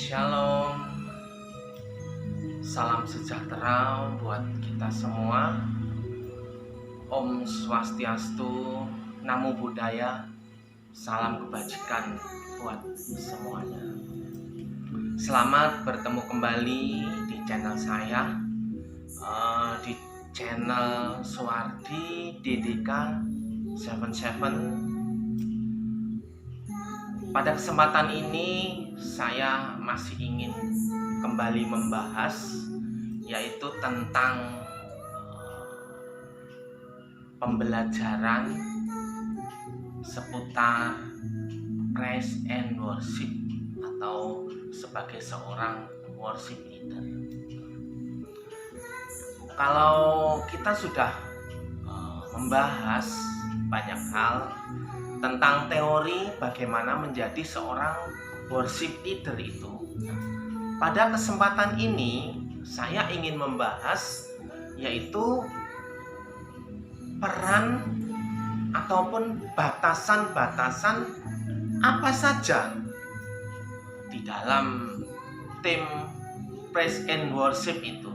Shalom, salam sejahtera buat kita semua. Om Swastiastu, Namo Buddhaya, salam kebajikan buat semuanya. Selamat bertemu kembali di channel saya, di channel Suwardi DDK 77. Pada kesempatan ini saya masih ingin kembali membahas, yaitu tentang pembelajaran seputar praise and worship atau sebagai seorang worship leader. Kalau kita sudah membahas banyak hal tentang teori bagaimana menjadi seorang worship leader itu, pada kesempatan ini saya ingin membahas yaitu peran ataupun batasan-batasan apa saja di dalam tim praise and worship itu.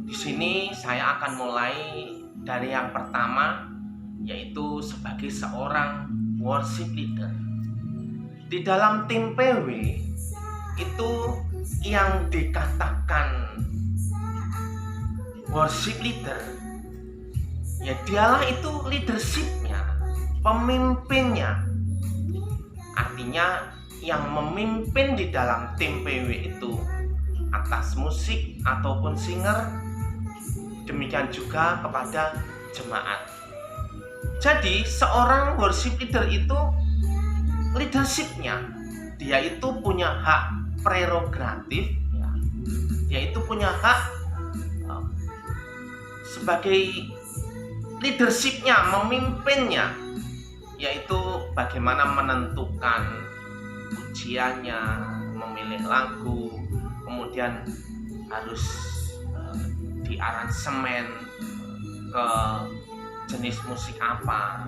Di sini saya akan mulai dari yang pertama, yaitu sebagai seorang worship leader. Di dalam tim PW itu yang dikatakan worship leader, ya dialah itu leadershipnya, pemimpinnya. Artinya yang memimpin di dalam tim PW itu atas musik ataupun singer, demikian juga kepada jemaat. Jadi seorang worship leader itu leadershipnya, dia itu punya hak prerogatif, ya. Dia itu punya hak sebagai leadershipnya, memimpinnya, yaitu bagaimana menentukan ujiannya, memilih lagu, kemudian harus diaransemen ke jenis musik apa.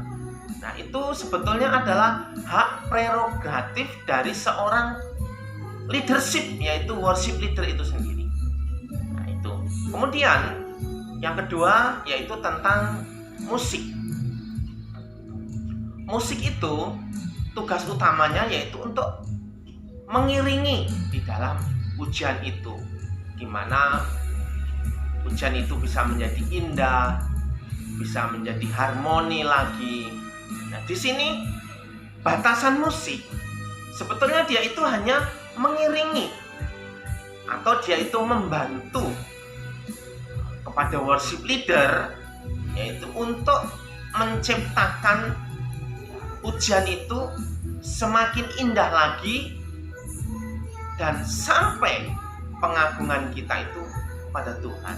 Nah, itu sebetulnya adalah hak prerogatif dari seorang leadership, yaitu worship leader itu sendiri. Nah, itu. Kemudian yang kedua yaitu tentang musik. Musik itu tugas utamanya yaitu untuk mengiringi di dalam pujian itu. Gimana pujian itu bisa menjadi indah, bisa menjadi harmoni lagi. Nah, di sini batasan musik sebetulnya dia itu hanya mengiringi atau dia itu membantu kepada worship leader, yaitu untuk menciptakan pujian itu semakin indah lagi dan sampai pengagungan kita itu pada Tuhan.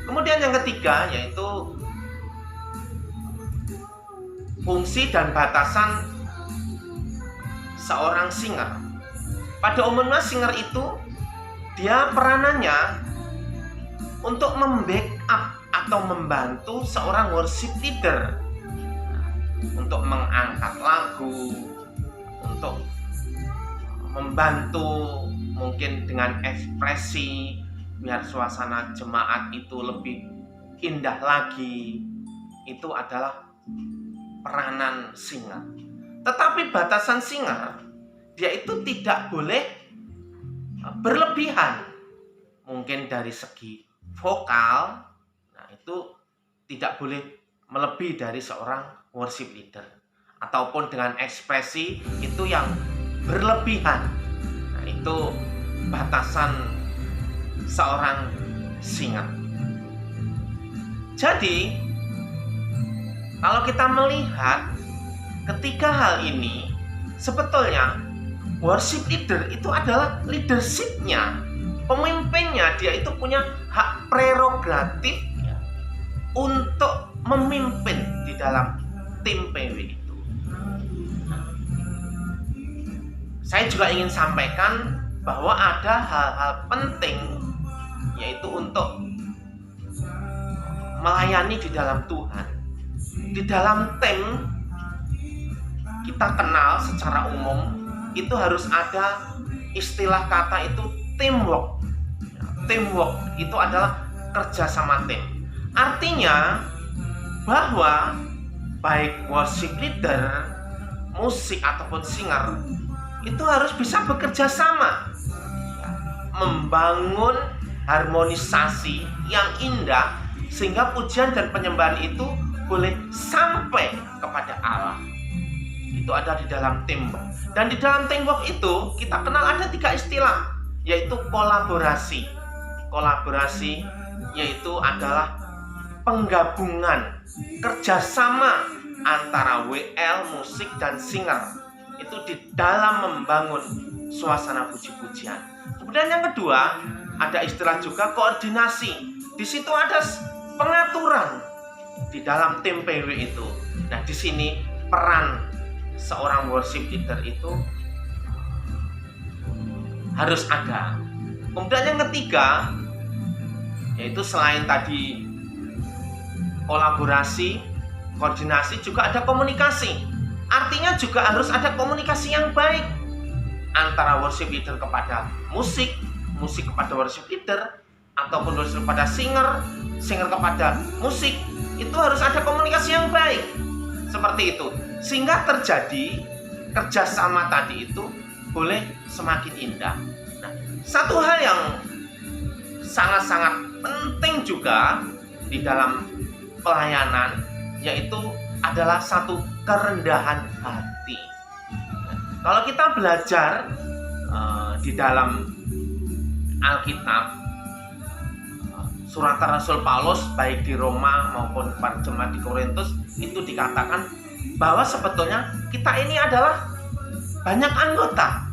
Kemudian yang ketiga yaitu fungsi dan batasan seorang singer. Pada umumnya singer itu dia peranannya untuk membackup atau membantu seorang worship leader, untuk mengangkat lagu, untuk membantu mungkin dengan ekspresi biar suasana jemaat itu lebih indah lagi. Itu adalah peranan singer. Tetapi batasan singer, dia itu tidak boleh berlebihan. Mungkin dari segi vokal, nah itu tidak boleh melebihi dari seorang worship leader. Ataupun dengan ekspresi itu yang berlebihan. Nah, itu batasan seorang singer. Jadi kalau kita melihat ketiga hal ini, sebetulnya worship leader itu adalah leadershipnya, pemimpinnya. Dia itu punya hak prerogatif ya, untuk memimpin di dalam tim PW itu. Saya juga ingin sampaikan bahwa ada hal-hal penting, yaitu untuk melayani di dalam Tuhan. Di dalam tim kita kenal secara umum itu harus ada istilah kata itu teamwork. Teamwork itu adalah kerja sama tim. Artinya bahwa baik worship leader, musik ataupun singer itu harus bisa bekerja sama, membangun harmonisasi yang indah sehingga pujian dan penyembahan itu boleh sampai kepada Allah. Itu ada di dalam teamwork. Dan di dalam teamwork itu kita kenal ada 3 istilah, yaitu kolaborasi. Kolaborasi yaitu adalah penggabungan kerjasama antara WL, musik, dan singer. Itu di dalam membangun suasana puji-pujian. Kemudian yang kedua, ada istilah juga koordinasi. Di situ ada pengaturan di dalam tim PW itu. Nah, di sini peran seorang worship leader itu harus ada. Kemudian yang ketiga, yaitu selain tadi kolaborasi, koordinasi, juga ada komunikasi. Artinya juga harus ada komunikasi yang baik antara worship leader kepada musik, musik kepada worship leader, ataupun worship kepada singer, singer kepada musik. Itu harus ada komunikasi yang baik. Seperti itu. Sehingga terjadi kerjasama tadi itu boleh semakin indah. Nah, satu hal yang sangat-sangat penting juga di dalam pelayanan yaitu adalah satu kerendahan hati. Kalau kita belajar di dalam Alkitab, suratan Rasul Paulus baik di Roma maupun pada jemaat di Korintus itu dikatakan bahwa sebetulnya kita ini adalah banyak anggota.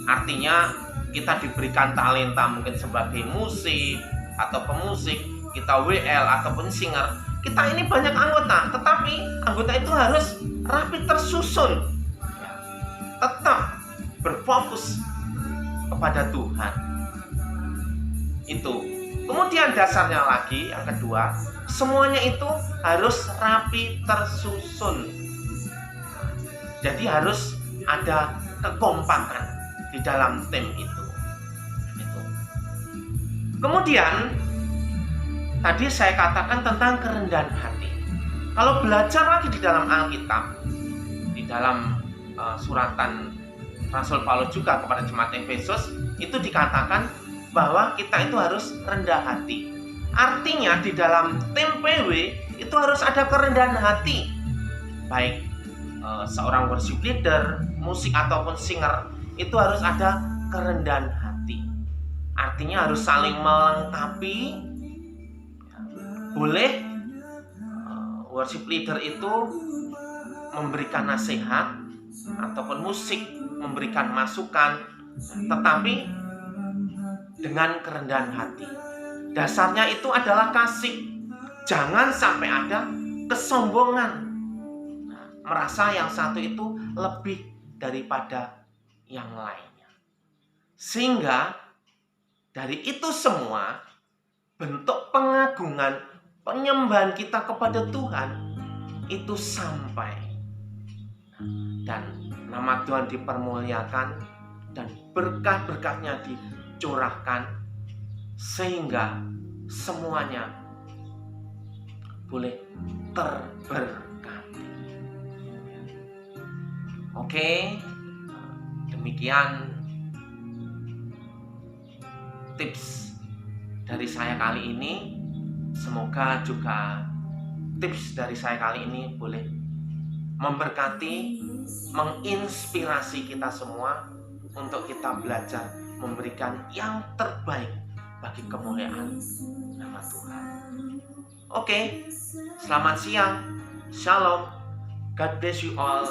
Artinya kita diberikan talenta mungkin sebagai musik atau pemusik, kita WL ataupun singer. Kita ini banyak anggota, tetapi anggota itu harus rapi tersusun, tetap berfokus kepada Tuhan. Itu. Kemudian dasarnya lagi yang kedua, semuanya itu harus rapi tersusun. Jadi harus ada kekompakan di dalam tim itu. Kemudian tadi saya katakan tentang kerendahan hati. Kalau belajar lagi di dalam Alkitab, di dalam suratan Rasul Paulus juga kepada jemaat Efesus, itu dikatakan bahwa kita itu harus rendah hati. Artinya di dalam tim PW itu harus ada kerendahan hati. Baik seorang worship leader, musik ataupun singer itu harus ada kerendahan hati. Artinya harus saling melengkapi. Boleh worship leader itu memberikan nasihat ataupun musik memberikan masukan, tetapi dengan kerendahan hati. Dasarnya itu adalah kasih. Jangan sampai ada kesombongan. Merasa yang satu itu lebih daripada yang lainnya. Sehingga dari itu semua bentuk pengagungan, penyembahan kita kepada Tuhan itu sampai. Dan nama Tuhan dipermuliakan dan berkah-berkahnya curahkan sehingga semuanya boleh terberkati. Oke, demikian tips dari saya kali ini. Semoga juga tips dari saya kali ini boleh memberkati, menginspirasi kita semua untuk kita belajar memberikan yang terbaik bagi kemuliaan nama Tuhan. Oke, selamat siang. Shalom. God bless you all.